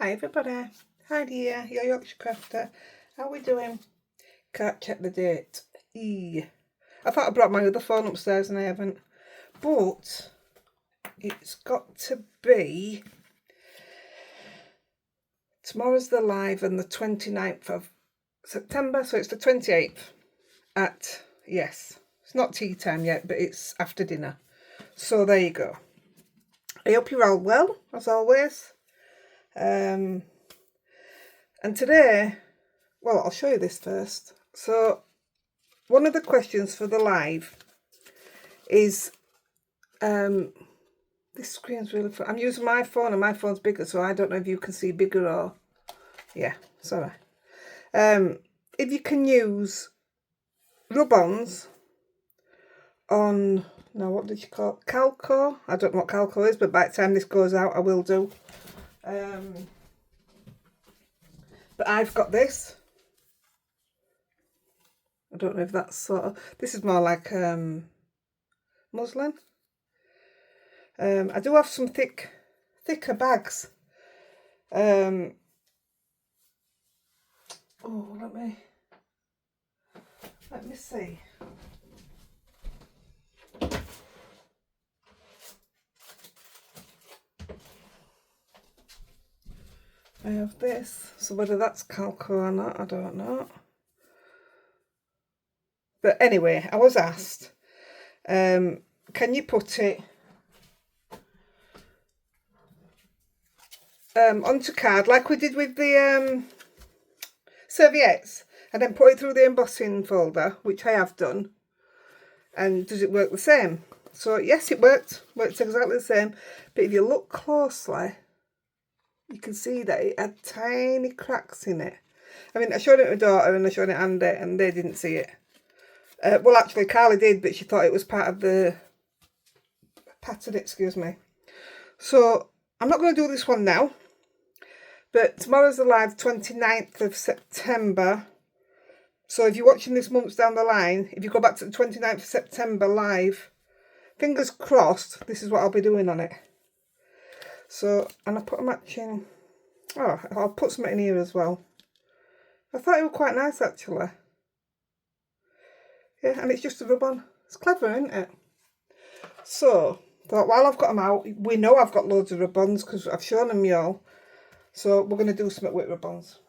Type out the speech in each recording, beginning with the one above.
Hi everybody, Heidi here, your Yorkshire crafter. How we doing? Can't check the date. I thought I brought my other phone upstairs and I haven't. But it's got to be... Tomorrow's the live and the 29th of September, so it's the 28th at, yes, it's not tea time yet, but it's after dinner. So there you go. I hope you're all well, as always. And today, well, I'll show you this first. So one of the questions for the live is, this screen's really fun. I'm using my phone and my phone's bigger, so I don't know if you can see bigger or, yeah, sorry. If you can use rub-ons on, no, what did you call it? Calco? I don't know what Calco is, but by the time this goes out, I will do. But I've got this. I don't know if that's sort of, this is more like muslin. I do have some thicker bags. Oh, let me see. I have this, so whether that's Calco or not, I don't know. But anyway, I was asked, can you put it onto card like we did with the serviettes, and then put it through the embossing folder, which I have done, and does it work the same? So yes, it worked exactly the same, but if you look closely, you can see that it had tiny cracks in it. I mean, I showed it to my daughter and I showed it to Andy and they didn't see it. Well, actually, Carly did, but she thought it was part of the pattern, excuse me. So I'm not going to do this one now, but tomorrow's the live 29th of September. So if you're watching this months down the line, if you go back to the 29th of September live, fingers crossed, this is what I'll be doing on it. So, and I put a matching, oh, I'll put some in here as well. I thought it was quite nice actually. Yeah, and it's just a rub-on. It's clever, isn't it? So, thought while I've got them out, we know I've got loads of rub-ons because I've shown them y'all. So we're going to do something with rub-ons.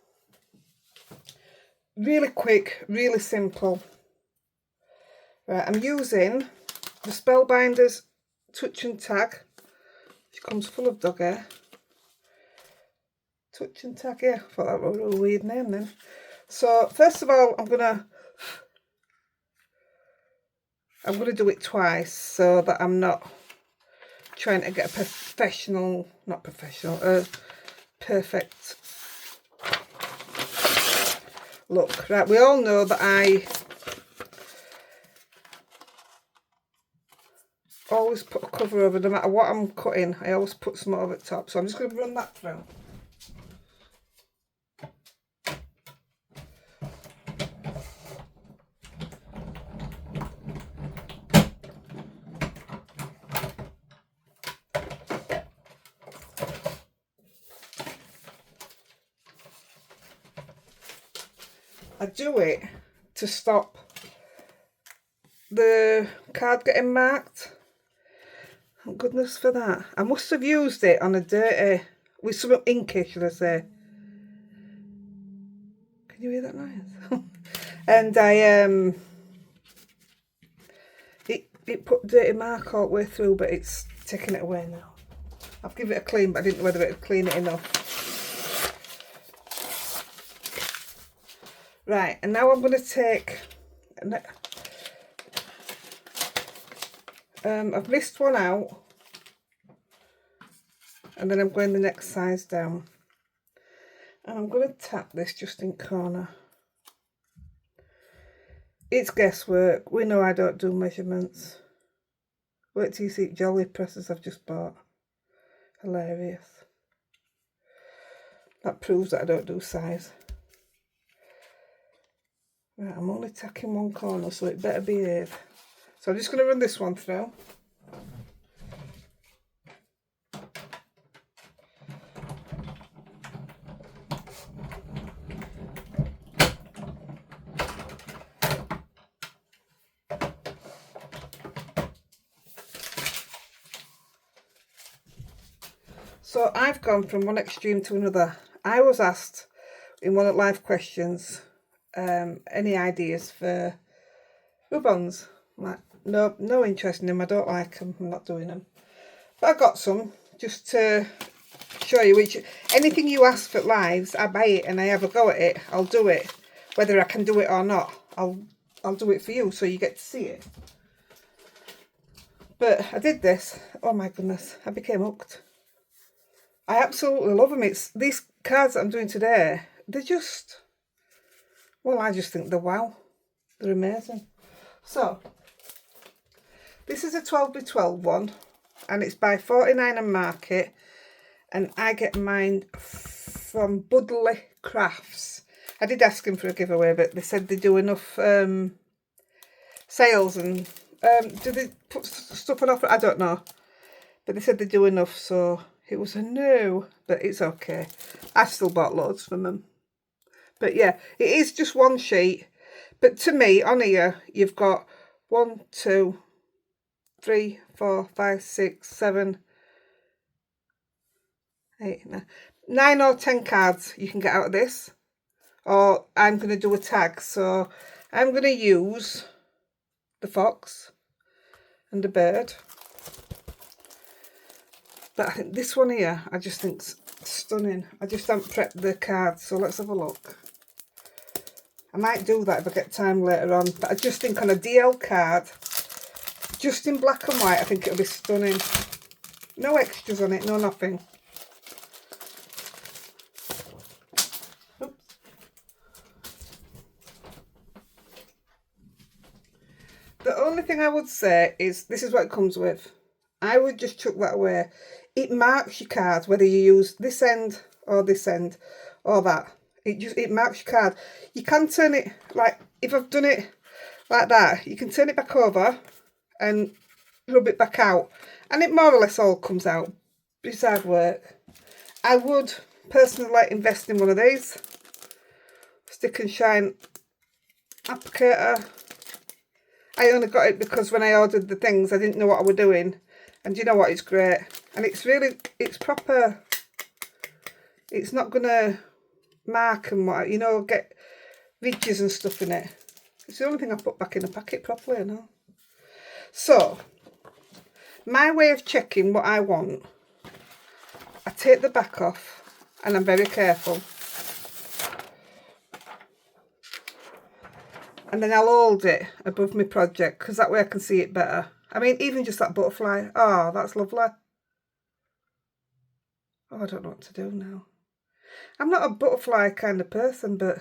Really quick, really simple. Right, I'm using the Spellbinders Touch and Tag. Which comes full of dog hair. Touch and Tag, yeah, I thought that was a weird name then. So first of all, I'm gonna do it twice so that I'm not trying to get a professional, not professional, perfect look. Right, we all know that I always put a cover over, no matter what I'm cutting, I always put some over the top. So I'm just going to run that through. I do it to stop the card getting marked. Thank goodness for that. I must have used it on a dirty, with some inky, should I say. Can you hear that noise? And I, it put dirty mark all the way through, but it's taking it away now. I've given it a clean, but I didn't know whether it would clean it enough. Right, and now I'm going to take, I've missed one out, and then I'm going the next size down. And I'm going to tap this just in corner. It's guesswork. We know I don't do measurements. Wait till you see jolly presses I've just bought. Hilarious. That proves that I don't do size. Right, I'm only tacking one corner, so it better behave. So I'm just going to run this one through. So I've gone from one extreme to another. I was asked in one of live questions, any ideas for rub-ons. I'm like, no interest in them. I don't like them. I'm not doing them. But I got some just to show you. Which anything you ask for lives, I buy it and I have a go at it. I'll do it, whether I can do it or not. I'll do it for you so you get to see it. But I did this. Oh my goodness, I became hooked. I absolutely love them. It's these cards that I'm doing today. They're just, well, I just think they're wow. They're amazing. So this is a 12x12 one, and it's by 49 and Market, and I get mine from Budley Crafts. I did ask them for a giveaway, but they said they do enough sales, and do they put stuff on offer? I don't know, but they said they do enough, so it was a no, but it's okay. I still bought loads from them. But yeah, it is just one sheet. But to me, on here, you've got 1, 2, 3, 4, 5, 6, 7, 8, 9 or 10 cards you can get out of this. Or I'm going to do a tag. So I'm going to use the fox and the bird. But I think this one here, I just think's stunning. I just haven't prepped the cards, so let's have a look. I might do that if I get time later on, but I just think on a DL card, just in black and white, I think it'll be stunning. No extras on it, no nothing. Oops. The only thing I would say is, this is what it comes with. I would just chuck that away. It marks your cards, whether you use this end or that. It marks your card. You can turn it, like, if I've done it like that, you can turn it back over and rub it back out. And it more or less all comes out. It's hard work. I would personally like invest in one of these. Stick and Shine applicator. I only got it because when I ordered the things, I didn't know what I was doing. And you know what, it's great. And it's proper. It's not going to mark and what, you know, get ridges and stuff in it. It's the only thing I put back in the packet properly, you know. So, my way of checking what I want, I take the back off and I'm very careful. And then I'll hold it above my project because that way I can see it better. I mean, even just that butterfly. Oh, that's lovely. Oh, I don't know what to do now. I'm not a butterfly kind of person, but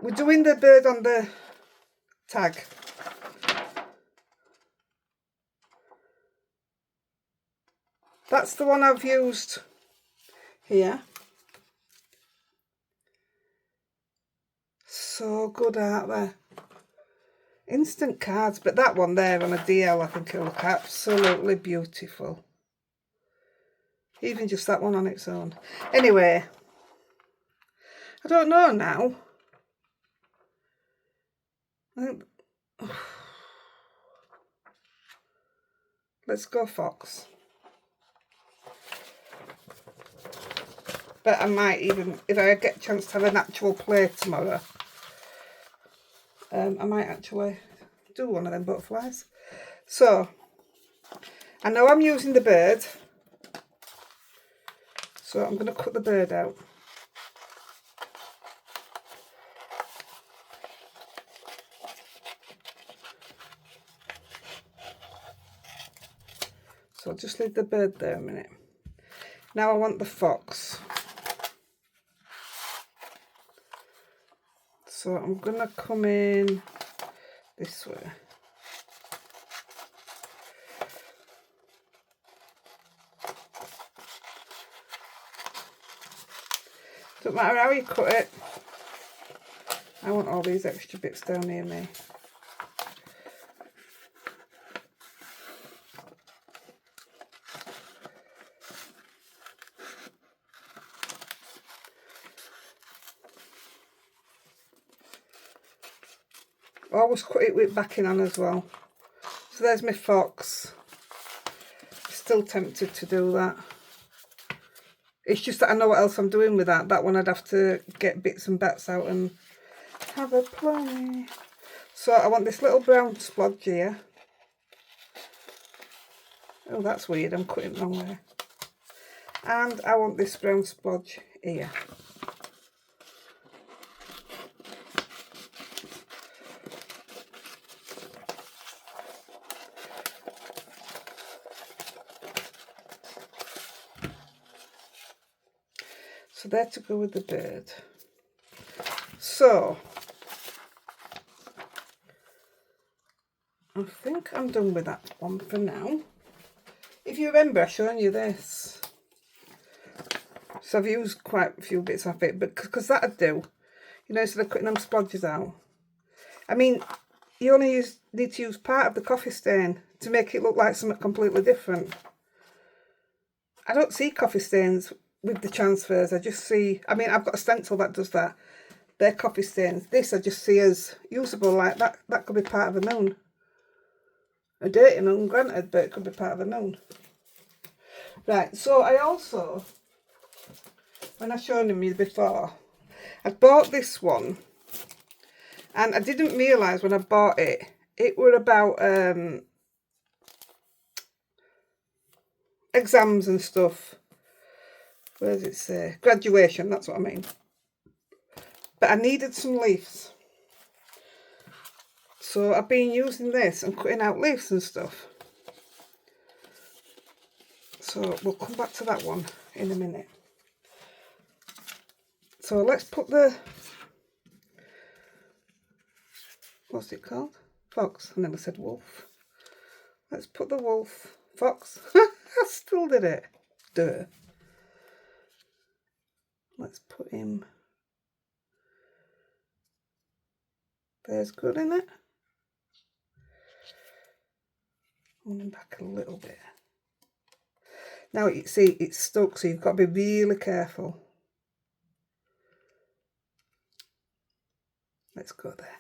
we're doing the bird on the tag. That's the one I've used here. So good, aren't they? Instant cards, but that one there on a DL, I think it'll look absolutely beautiful. Even just that one on its own. Anyway, I don't know now. I think, let's go fox. But I might even, if I get a chance to have an actual play tomorrow, I might actually do one of them butterflies. So, I know I'm using the bird. So I'm going to cut the bird out. So I'll just leave the bird there a minute. Now I want the fox. So I'm going to come in this way. Doesn't matter how you cut it. I want all these extra bits down near me. Always cut it with backing on as well. So there's my fox. Just still tempted to do that. It's just that I know what else I'm doing with that. That one I'd have to get bits and bats out and have a play. So I want this little brown splodge here. Oh, that's weird. I'm cutting the wrong way. And I want this brown splodge here. So they're to go with the bird. So I think I'm done with that one for now. If you remember, I've shown you this. So I've used quite a few bits of it, but because that'd do, you know, instead of cutting them splodges out. I mean, you only need to use part of the coffee stain to make it look like something completely different. I don't see coffee stains with the transfers. I just see, I mean, I've got a stencil that does that. They're coffee stains. This I just see as usable, like that. That could be part of a moon. A dirty moon, granted, but it could be part of a moon. Right, so I also, when I showed him you before, I bought this one, and I didn't realise when I bought it, it were about exams and stuff. Where does it say? Graduation, that's what I mean. But I needed some leaves. So I've been using this and cutting out leaves and stuff. So we'll come back to that one in a minute. So let's put the, what's it called? Fox. I never said wolf. Let's put the wolf, fox. I still did it. Duh. Let's put him. There's good in it. Moving back a little bit. Now you see it's stuck, so you've got to be really careful. Let's go there.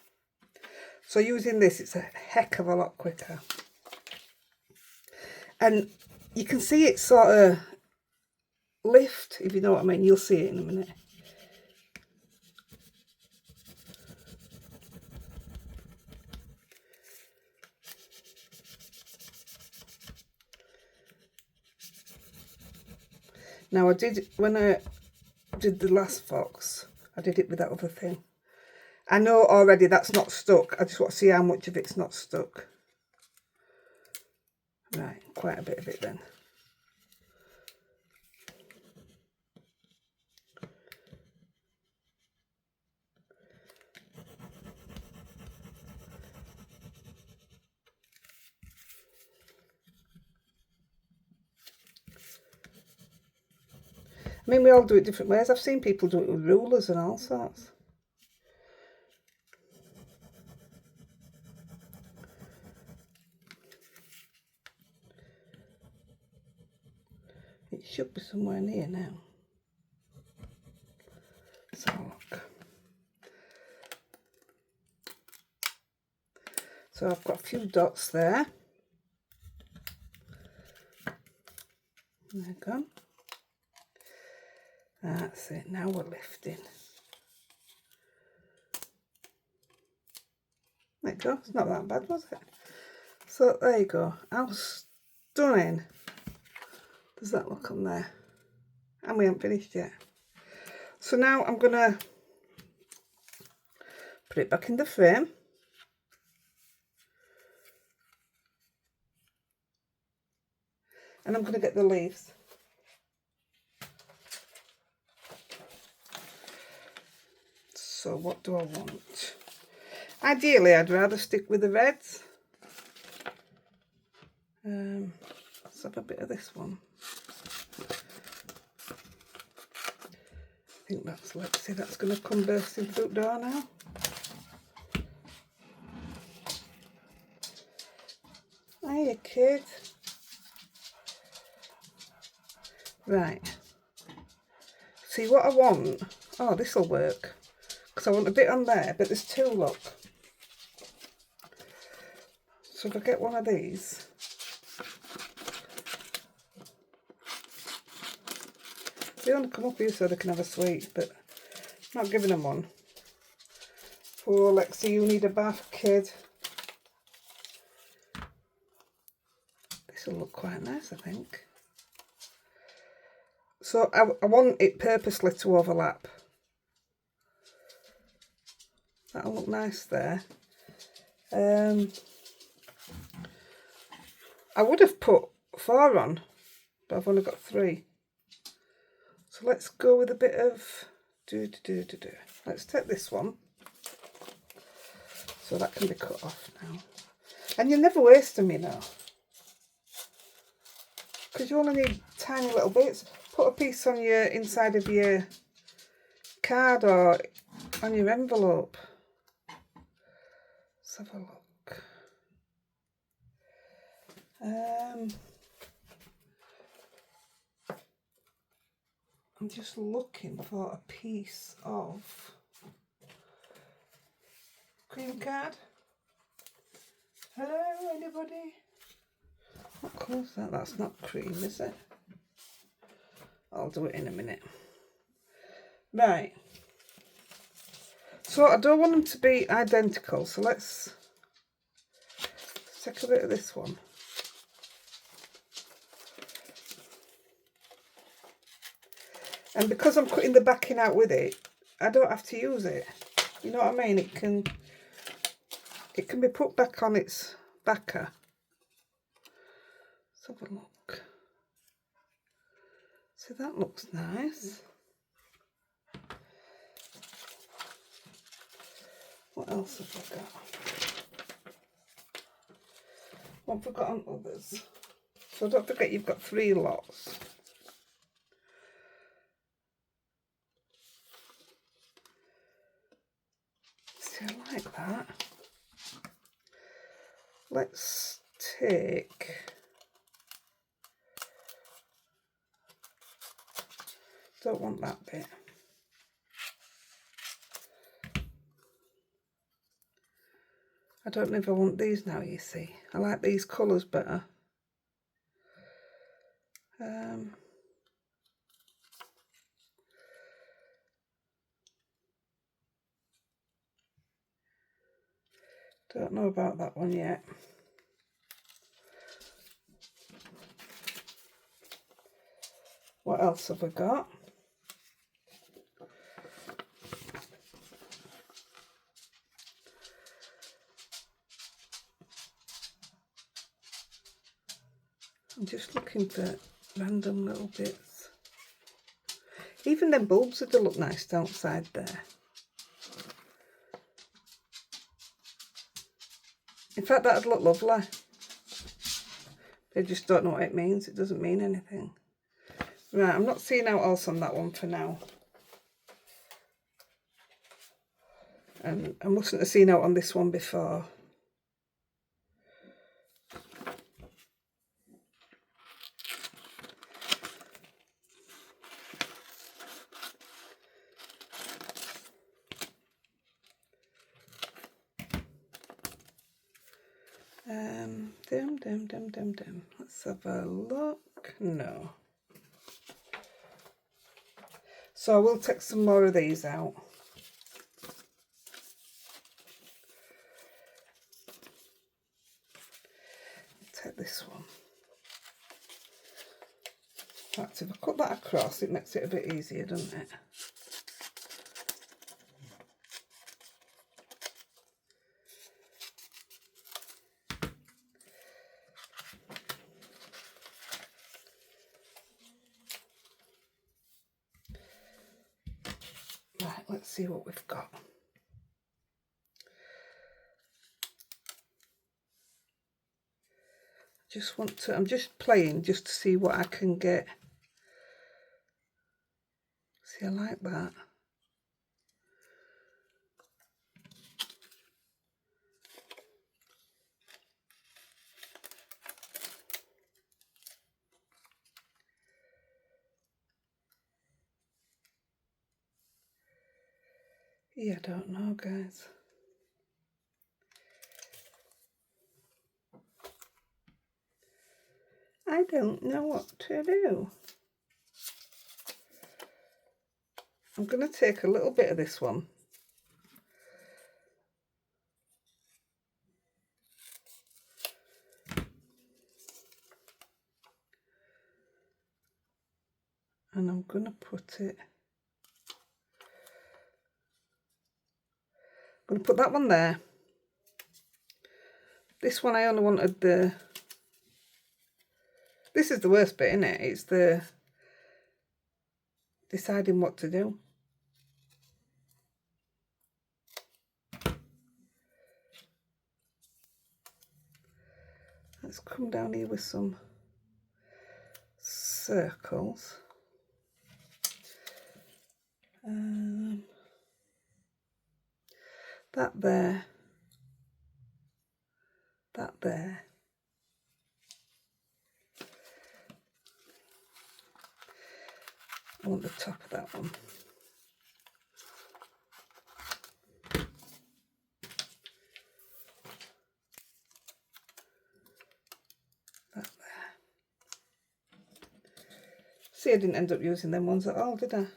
So using this, it's a heck of a lot quicker. And you can see it sort of lift, if you know what I mean. You'll see it in a minute. Now I did, when I did the last fox, I did it with that other thing. I know already that's not stuck. I just want to see how much of it's not stuck. Right, quite a bit of it then. I mean, we all do it different ways. I've seen people do it with rulers and all sorts. It should be somewhere near now. Let's have a look. So I've got a few dots there. There you go. That's it, now we're lifting. There you go, it's not that bad, was it? So there you go. How stunning does that look on there? And we haven't finished yet. So now I'm going to put it back in the frame. And I'm going to get the leaves. So what do I want? Ideally, I'd rather stick with the reds. Let's have a bit of this one. I think that's, let's see, that's going to come bursting through the door now. Hiya, kid. Right. See what I want? Oh, this will work. Because I want a bit on there, but there's two, look. So if I get one of these, They only come up here so they can have a sweet, but I'm not giving them one. Poor Lexi, you need a bath, kid. This will look quite nice, I think. So I want it purposely to overlap. That'll look nice there. I would have put 4 on, but I've only got 3. So let's go with a bit of Let's take this one. So that can be cut off now. And you never waste them, you know. Because you only need tiny little bits. Put a piece on your inside of your card or on your envelope. Let's have a look. I'm just looking for a piece of cream card. Hello, anybody? What colour is that? That's not cream, is it? I'll do it in a minute. Right. So I don't want them to be identical, so let's take a bit of this one. And because I'm cutting the backing out with it, I don't have to use it. You know what I mean? It can be put back on its backer. Let's have a look. So that looks nice. What else have I got? I've forgotten others. So don't forget you've got 3 lots. See, I like that. Let's take don't want that bit. I don't know if I want these now, you see. I like these colours better. Don't know about that one yet. What else have we got? I'm just looking for random little bits. Even them bulbs would look nice outside there. In fact, that'd look lovely. They just don't know what it means. It doesn't mean anything. Right, I'm not seeing out else on that one for now. And I mustn't have seen out on this one before. Let's have a look. No. So we'll take some more of these out. Take this one. In fact, if I cut that across, it makes it a bit easier, doesn't it? Right, let's see what we've got. I'm just playing just to see what I can get. See, I like that. Yeah, I don't know, guys. I don't know what to do. I'm going to take a little bit of this one. And I'm going to put it, I'm going to put that one there. This one I only wanted the, this is the worst bit, isn't it? It's the deciding what to do. Let's come down here with some circles. That there, that there. I want the top of that one. That there. See, I didn't end up using them ones at all, did I?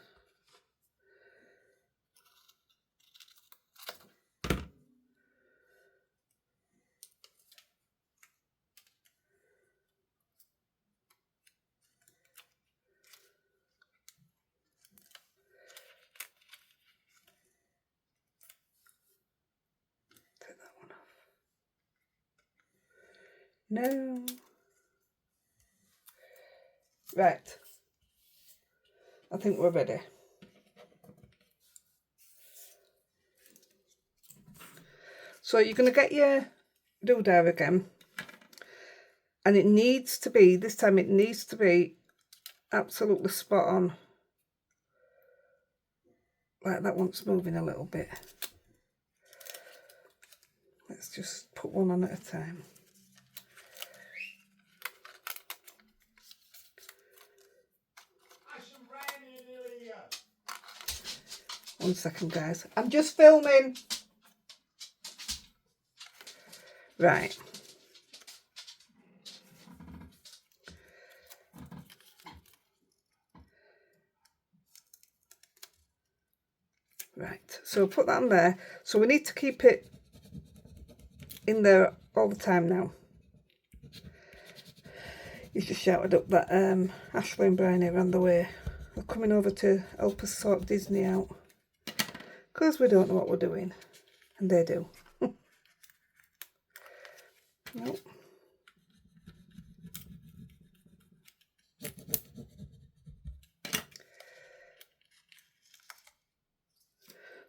Take that one off. No. Right. I think we're ready. So you're going to get your doodah again. And it needs to be, this time it needs to be absolutely spot on. Like that one's moving a little bit. Let's just put one on at a time. One second, guys. I'm just filming. Right. Right. So put that on there. So we need to keep it in there all the time now. You just shouted up that Ashley and Bryony are on the way. They're coming over to help us sort Disney out. Because we don't know what we're doing. And they do. Nope.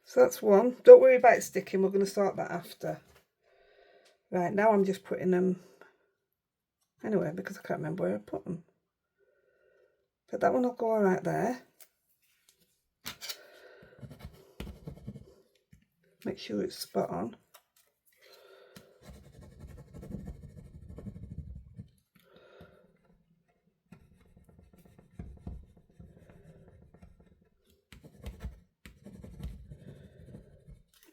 So that's one. Don't worry about it sticking. We're going to sort that after. Right, now I'm just putting them anyway because I can't remember where I put them. But that one will go all right there. Make sure it's spot on.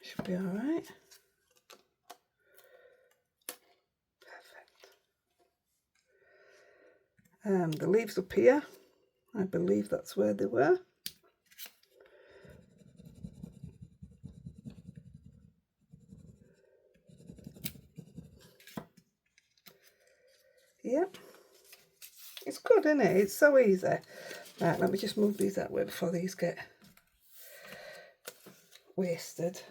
Should be all right. Perfect. The leaves up here. I believe that's where they were. Yep. It's good, isn't it? It's so easy. Right, let me just move these that way before these get wasted.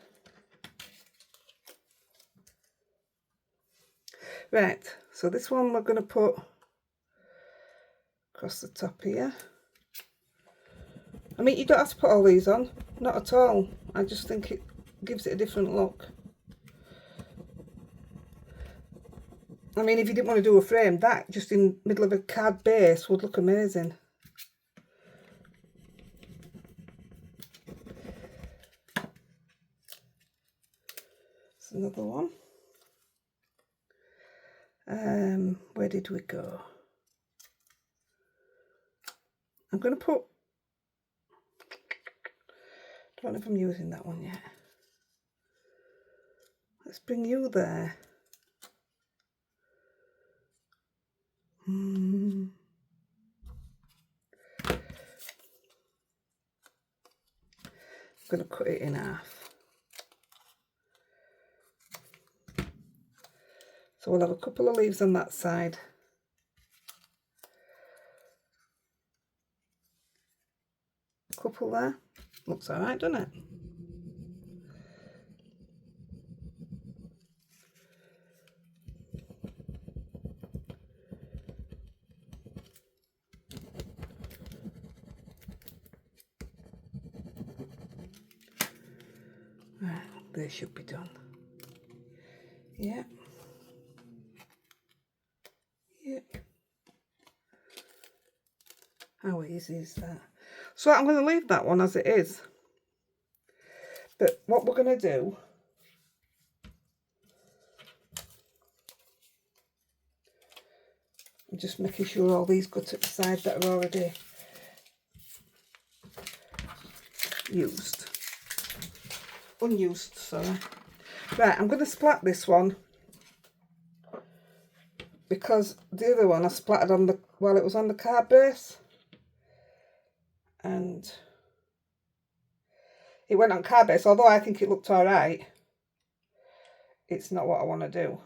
Right, so this one we're going to put across the top here. I mean, you don't have to put all these on, not at all. I just think it gives it a different look. I mean, if you didn't want to do a frame, that just in the middle of a card base would look amazing. That's another one. Where did we go? I'm going to put, I don't know if I'm using that one yet. Let's bring you there. going to cut it in half. So we'll have a couple of leaves on that side. A couple there. Looks all right, doesn't it? Right, they should be done. Yeah. Yep. How easy is that? So I'm going to leave that one as it is. But what we're going to do, I'm just making sure all these go to the side that are already unused, sorry. Right, I'm going to splat this one because the other one I splattered on while it was on the card base, and it went on card base. Although I think it looked all right, it's not what I want to do.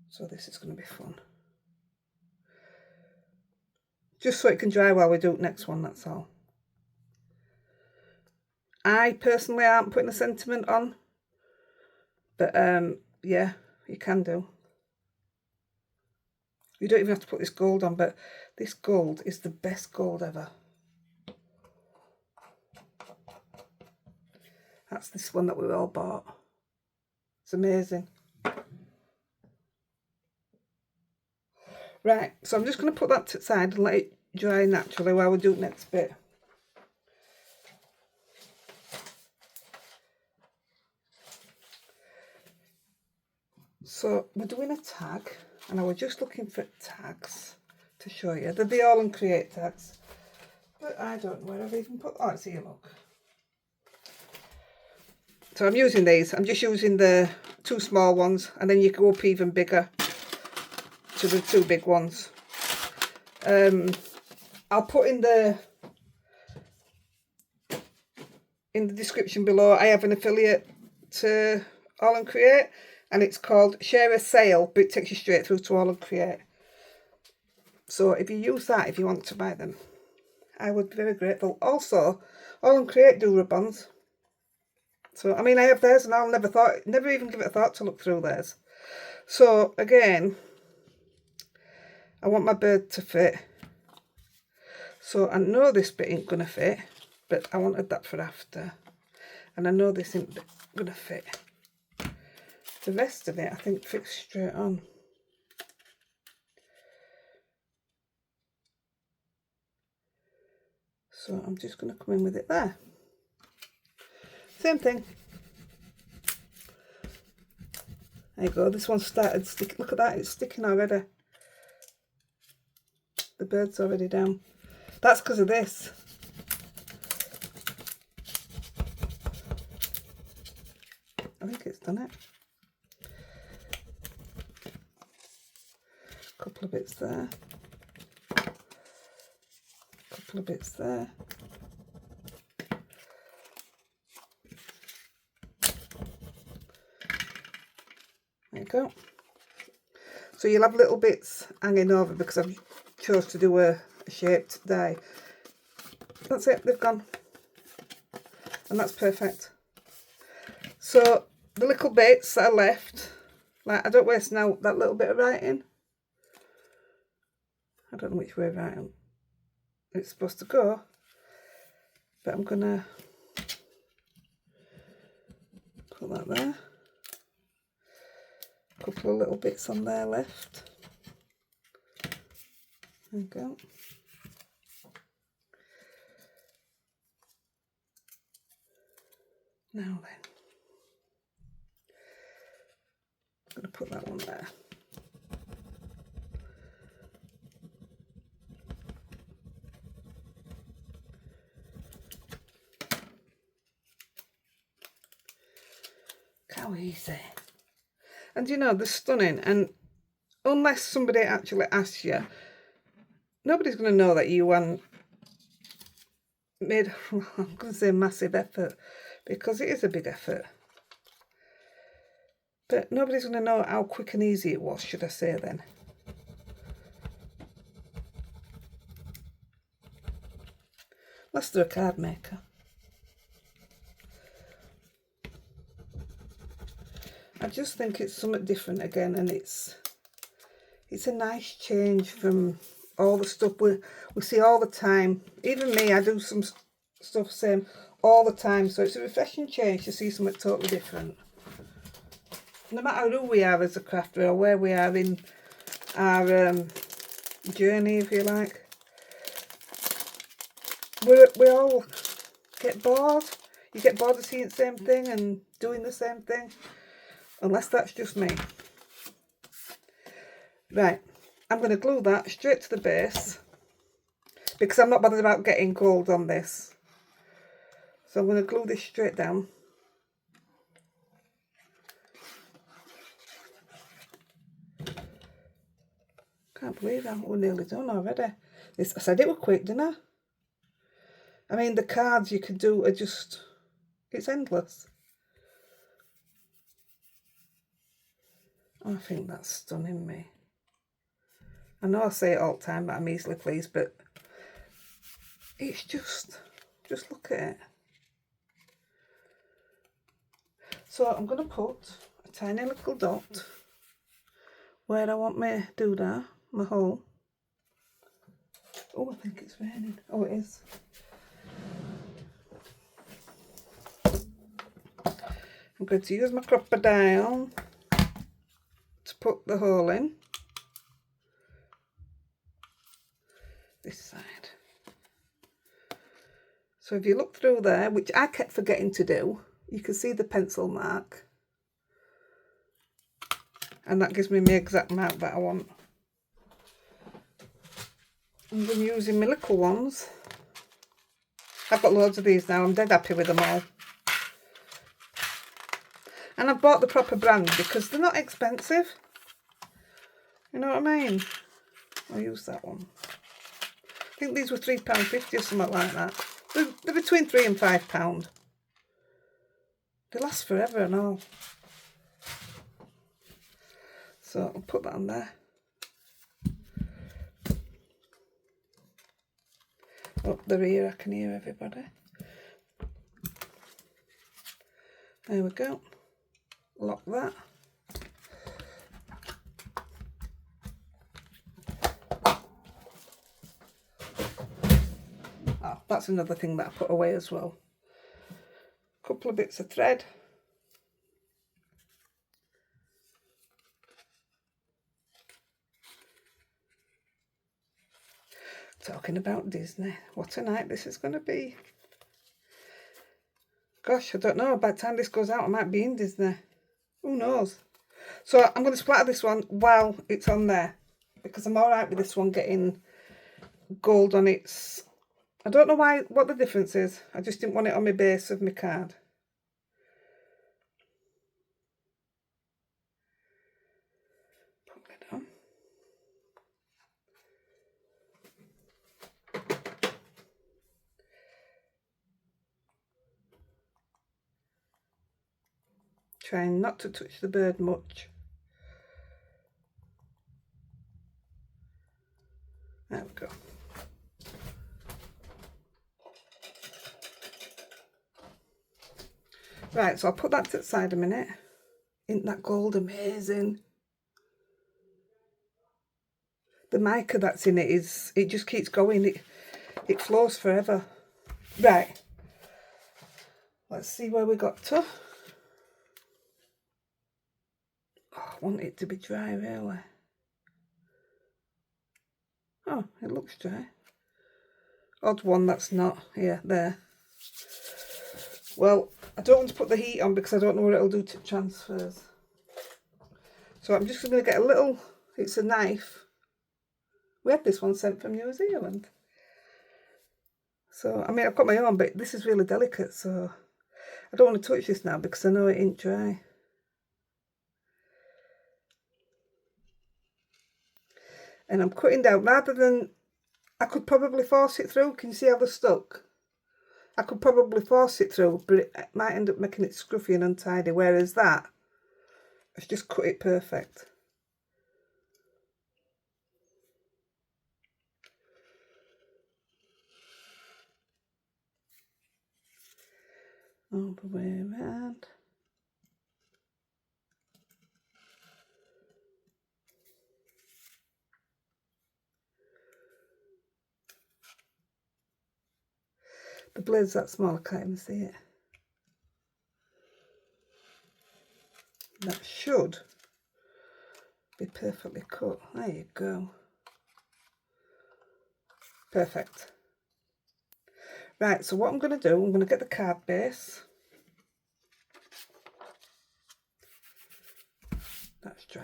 So this is going to be fun. Just so it can dry while we do the next one, that's all. I personally aren't putting a sentiment on, but yeah, you can do. You don't even have to put this gold on, but this gold is the best gold ever. That's this one that we all bought. It's amazing. Right, so I'm just going to put that to the side and let it dry naturally while we do the next bit. So we're doing a tag, and I was just looking for tags to show you. They're the All and Create tags, but I don't know where I've even put. Oh, it's here, look. So I'm using these. I'm just using the 2 small ones, and then you go up even bigger to the 2 big ones. I'll put in the description below. I have an affiliate to All and Create, and it's called Share a Sale, but it takes you straight through to All and Create. So if you use that, if you want to buy them, I would be very grateful. Also, All and Create do rub-ons. So I mean, I have theirs, and I'll never even give it a thought to look through theirs. So again, I want my bird to fit. So I know this bit ain't gonna fit, but I wanted that for after. And I know this ain't gonna fit. The rest of it, I think, fits straight on. So I'm just going to come in with it there. Same thing. There you go. This one started sticking. Look at that. It's sticking already. The bird's already down. That's because of this. I think it's done it. Couple of bits there. Couple of bits there. There you go. So you'll have little bits hanging over because I've chose to do a shaped die. That's it, they've gone. And that's perfect. So the little bits that are left, like I don't waste now that little bit of writing. I don't know which way writing it's supposed to go, but I'm gonna put that there. A couple of little bits on there left. There you go. Now then, I'm going to put that one there. How easy. And you know, they're stunning, and unless somebody actually asks you, nobody's going to know that you made, I'm going to say massive effort, because it is a big effort. But nobody's going to know how quick and easy it was, should I say then. Unless they're a card maker. I just think it's something different again, and it's a nice change from all the stuff we see all the time. Even me, I do some stuff same all the time, so it's a refreshing change to see something totally different. No matter who we are as a crafter or where we are in our journey, if you like, we all get bored. You get bored of seeing the same thing and doing the same thing, unless that's just me. Right, I'm going to glue that straight to the base because I'm not bothered about getting gold on this. So I'm going to glue this straight down. Can't believe that we're nearly done already. I said it was quick, didn't I? I mean, the cards you could do are just, it's endless. I think that's stunning, me. I know I say it all the time, but I'm easily pleased, but it's just look at it. So I'm going to put a tiny little dot where I want my doodah, my hole. Oh, I think it's raining. Oh, it is. I'm going to use my crocodile to put the hole in. This side. So if you look through there, which I kept forgetting to do, you can see the pencil mark. And that gives me my exact mark that I want. I'm going to be using my little ones. I've got loads of these now. I'm dead happy with them all. And I've bought the proper brand because they're not expensive. You know what I mean? I'll use that one. I think these were £3.50 or something like that. They're between £3 and £5. They last forever and all. So I'll put that on there. Up the rear, I can hear everybody. There we go. Lock that. Oh, that's another thing that I put away as well. A couple of bits of thread. Talking about Disney, what a night this is going to be. Gosh, I don't know, by the time this goes out I might be in Disney. Who knows? So I'm going to splatter this one while it's on there, because I'm alright with this one getting gold on its... I don't know what the difference is. I just didn't want it on my base of my card. Put it on. Trying not to touch the bird much. There we go. Right, so I'll put that to the side a minute. Isn't that gold amazing? The mica that's in it it just keeps going. It flows forever. Right. Let's see where we got to. Oh, I want it to be dry, really. Oh, it looks dry. Odd one that's not. Yeah, there. Well, I don't want to put the heat on because I don't know what it'll do to transfers. So I'm just going to get a little, it's a knife. We had this one sent from New Zealand. So, I mean, I've got my own, but this is really delicate, so I don't want to touch this now because I know it ain't dry. And I'm cutting down, rather than, I could probably force it through. Can you see how they're stuck? I could probably force it through, but it might end up making it scruffy and untidy, whereas that, I've just cut it perfect. All the way around. The blade's that small, I can't even see it. That should be perfectly cut. There you go. Perfect. Right, so what I'm going to do, I'm going to get the card base. That's dry.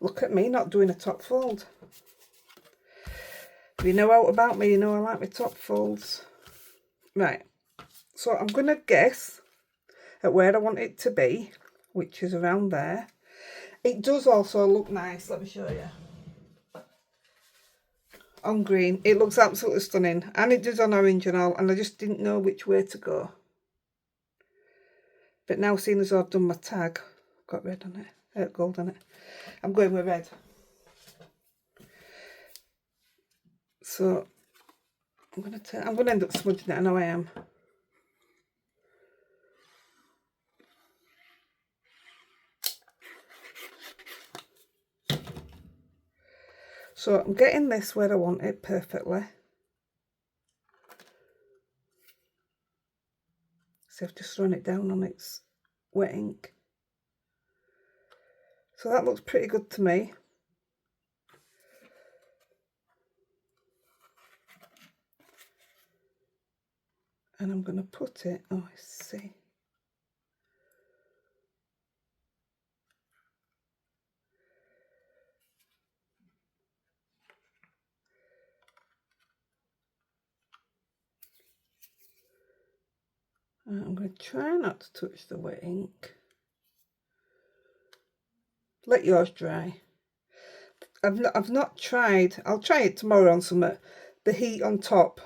Look at me not doing a top fold. If you know out about me, you know I like my top folds. Right, so I'm going to guess at where I want it to be, which is around there. It does also look nice, let me show you. On green, it looks absolutely stunning, and it does on orange and all, and I just didn't know which way to go. But now, seeing as I've done my tag, got red on it, gold on it, I'm going with red. So I'm gonna end up smudging it. I know I am. So I'm getting this where I want it perfectly. So I've just thrown it down on its wet ink. So that looks pretty good to me. And I'm going to put it, oh I see. I'm going to try not to touch the wet ink. Let yours dry. I've not tried, I'll try it tomorrow on some the heat on top.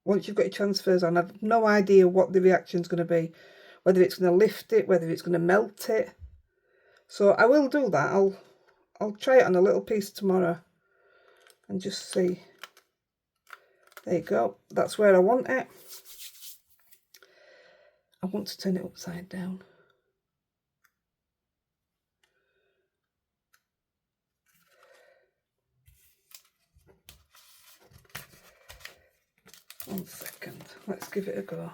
Once you've got your transfers on, I've no idea what the reaction's going to be. Whether it's going to lift it, whether it's going to melt it. So I will do that. I'll try it on a little piece tomorrow and just see. There you go. That's where I want it. I want to turn it upside down. One second. Let's give it a go.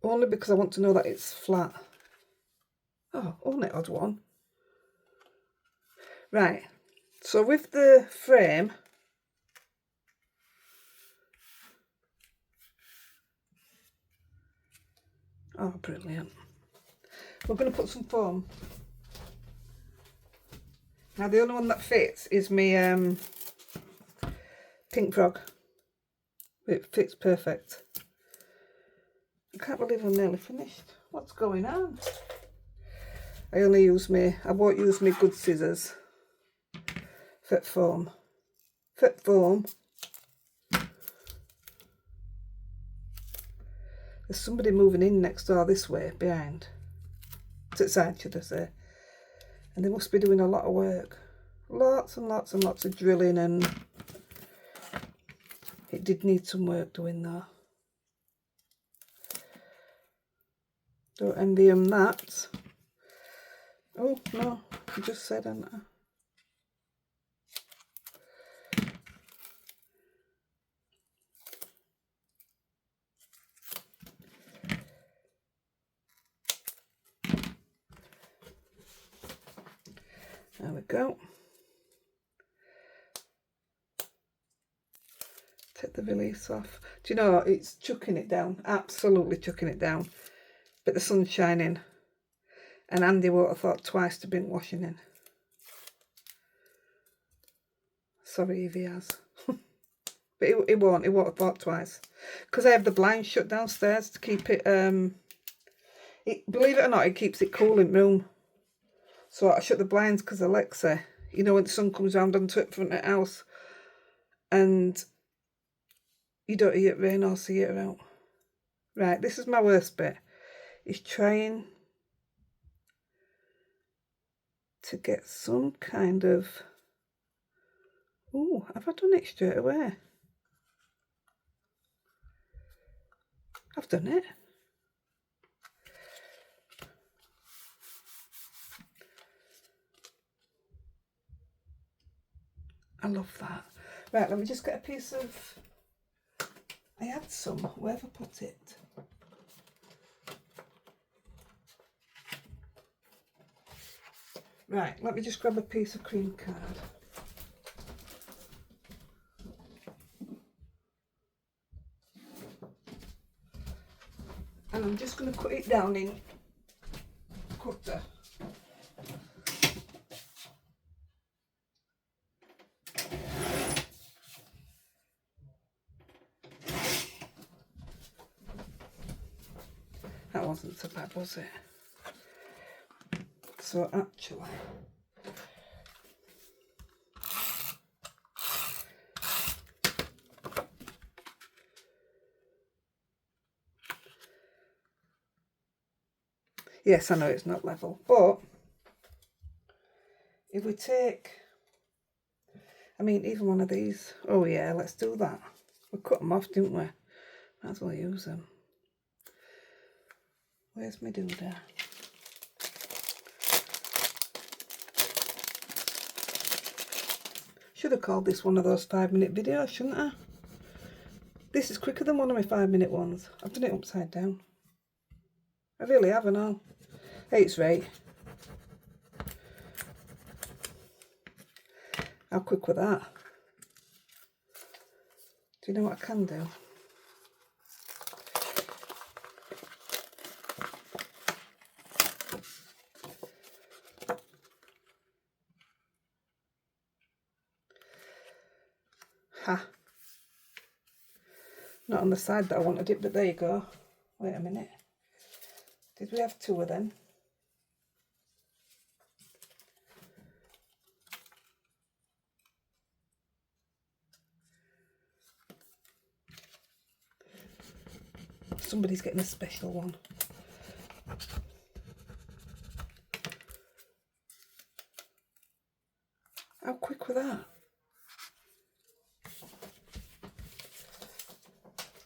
Only because I want to know that it's flat. Oh, only odd one. Right. So with the frame, oh brilliant. We're going to put some foam. Now the only one that fits is my pink frog. It fits perfect. I can't believe I'm nearly finished. What's going on? I won't use my good scissors. Fit foam. Fit foam. There's somebody moving in next door this way, behind. To the side, should I say. And they must be doing a lot of work. Lots and lots and lots of drilling, and it did need some work doing though. Don't envy them that. Oh no, I just said it. There we go. Take the release off. Do you know, it's chucking it down, absolutely chucking it down. But the sun's shining, and Andy won't have thought twice to bring washing in. Sorry if he has. But it won't have thought twice. Because I have the blinds shut downstairs to keep it, believe it or not, it keeps it cool in the room. So I shut the blinds because Alexa, you know, when the sun comes round onto it front of the house, and you don't hear it rain or see it out. Right, this is my worst bit. Is trying to get some kind of... Oh, have I done it straight away? I've done it. I love that. Right, let me just get a piece of... I had some. Where have I put it? Right, let me just grab a piece of cream card. And I'm just going to cut it down in cutter. That wasn't so bad, was it? So actually... Yes, I know it's not level, but if we take, I mean, even one of these, oh yeah, let's do that. We cut them off, didn't we? Might as well use them. Where's my doodah? Should have called this one of those 5-minute videos, shouldn't I? This is quicker than one of my 5-minute ones. I've done it upside down. I really haven't I? Hey, it's right. How quick was that? Do you know what I can do? Ha. Not on the side that I wanted it, but there you go. Wait a minute. Did we have 2 of them? Somebody's getting a special one. How quick was that?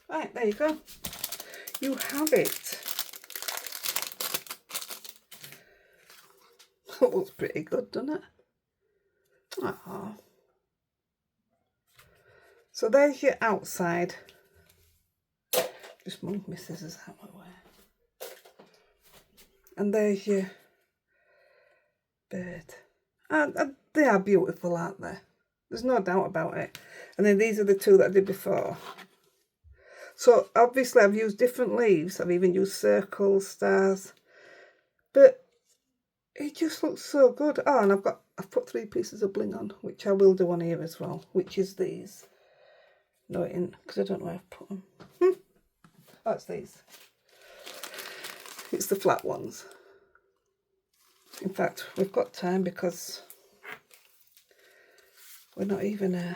Right, there you go. You have it. That looks pretty good, doesn't it? Aww. So there's your outside. Just move my scissors out of the way. And there's your bird. And they are beautiful, aren't they? There's no doubt about it. And then these are the 2 that I did before. So obviously I've used different leaves. I've even used circles, stars. But it just looks so good. Oh, and I've put 3 pieces of bling on, which I will do on here as well, which is these. No, it isn't, because I don't know where I've put them. Oh, it's these. It's the flat ones. In fact, we've got time because we're not even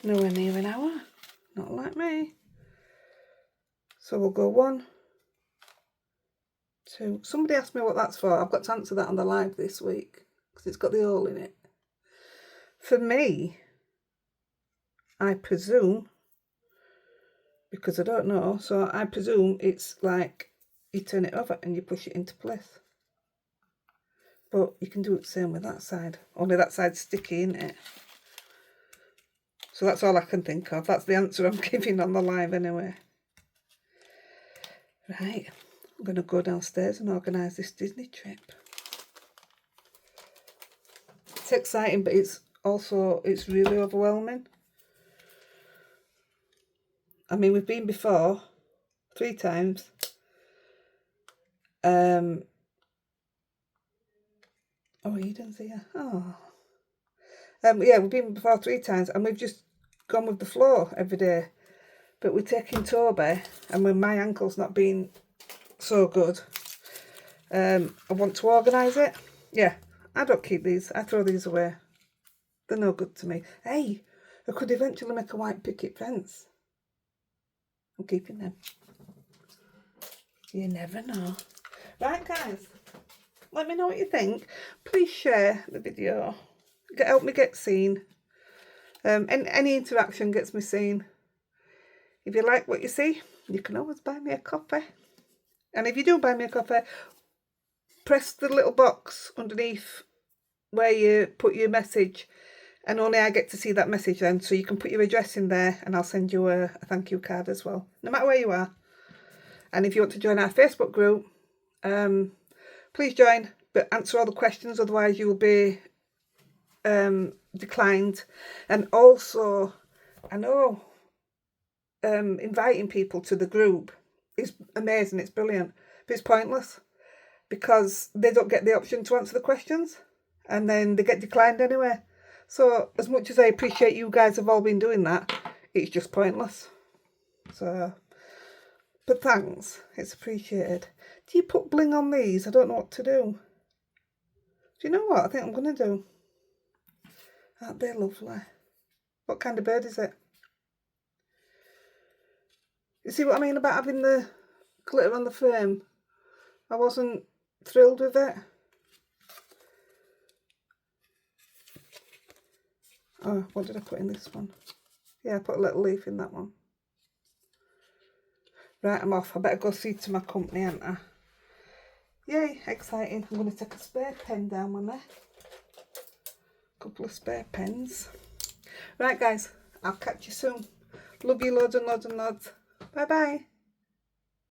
nowhere near an hour. Not like me. So we'll go 1, 2. Somebody asked me what that's for. I've got to answer that on the live this week because it's got the hole in it. For me, I presume, because I don't know, so I presume it's like you turn it over and you push it into place. But you can do it the same with that side, only that side's sticky, isn't it? So that's all I can think of. That's the answer I'm giving on the live anyway. Right, I'm going to go downstairs and organise this Disney trip. It's exciting, but it's really overwhelming. I mean, we've been before 3 times. Oh, Eden's here. Oh. Yeah, we've been before 3 times and we've just gone with the flow every day. But we're taking Toby, and when my ankle's not been so good, I want to organise it. Yeah, I don't keep these. I throw these away. They're no good to me. Hey, I could eventually make a white picket fence. I'm keeping them. You never know. Right, guys, let me know what you think. Please share the video. Help me get seen. And any interaction gets me seen. If you like what you see, you can always buy me a copy. And if you do buy me a copy, press the little box underneath where you put your message, and only I get to see that message then. So you can put your address in there and I'll send you a thank you card as well, no matter where you are. And if you want to join our Facebook group, please join, but answer all the questions, otherwise you will be declined. And also, I know inviting people to the group is amazing, it's brilliant, but it's pointless because they don't get the option to answer the questions and then they get declined anyway. So as much as I appreciate you guys have all been doing that, it's just pointless. So, but thanks, it's appreciated. Do you put bling on these? I don't know what to do. Do you know what I think I'm going to do? Aren't they lovely? What kind of bird is it? You see what I mean about having the glitter on the frame? I wasn't thrilled with it. Oh, what did I put in this one? Yeah, I put a little leaf in that one. Right, I'm off. I better go see to my company, ain't I? Yay, exciting. I'm going to take a spare pen down with me. A couple of spare pens. Right, guys, I'll catch you soon. Love you loads and loads and loads. Bye-bye.